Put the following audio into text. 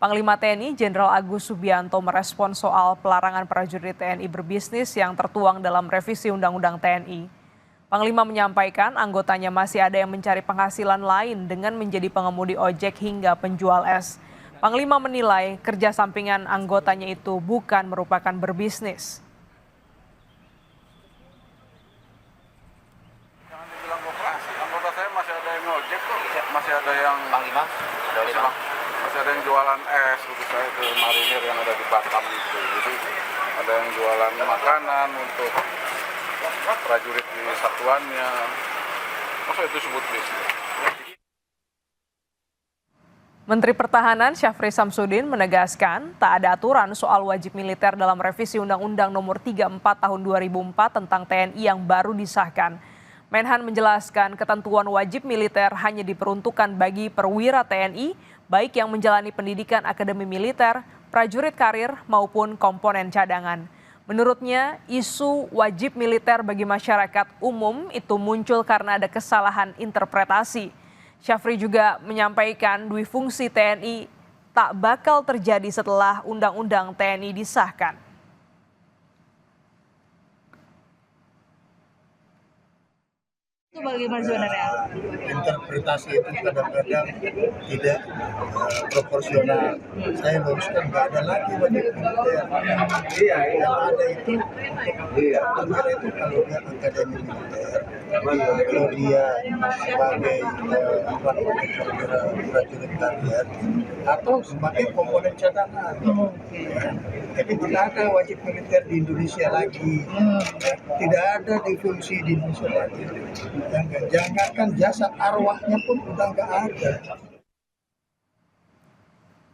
Panglima TNI Jenderal Agus Subianto merespon soal pelarangan prajurit TNI berbisnis yang tertuang dalam revisi Undang-Undang TNI. Panglima menyampaikan anggotanya masih ada yang mencari penghasilan lain dengan menjadi pengemudi ojek hingga penjual es. Panglima menilai kerja sampingan anggotanya itu bukan merupakan berbisnis. Jangan dibilang operasi, anggota saya masih ada yang ngojek kok, masih ada yang Panglima, masih ada yang jualan es, untuk saya ke marinir yang ada di Batam itu. Jadi ada yang jualan makanan untuk prajurit di satuannya. Masa itu sebut bisnis? Menteri Pertahanan Syafri Samsudin menegaskan tak ada aturan soal wajib militer dalam revisi Undang-Undang Nomor 34 Tahun 2004 tentang TNI yang baru disahkan. Menhan menjelaskan ketentuan wajib militer hanya diperuntukkan bagi perwira TNI, baik yang menjalani pendidikan akademi militer, prajurit karir maupun komponen cadangan. Menurutnya, isu wajib militer bagi masyarakat umum itu muncul karena ada kesalahan interpretasi. Syafri juga menyampaikan duifungsi TNI tak bakal terjadi setelah Undang-Undang TNI disahkan. Itu bagaimana sebenarnya? Interpretasi itu kadang-kadang tidak proporsional. Saya luruskan nggak ada lagi wajib militer. Yang ada itu perwira itu kalau dia akademi militer, kalau dia sebagai perwira prajurit karir atau sebagai komponen cadangan. Jadi tidak ada wajib militer di Indonesia lagi. Tidak ada difungsi di Indonesia lagi. Jangankan jasa arwahnya pun udah nggak ada.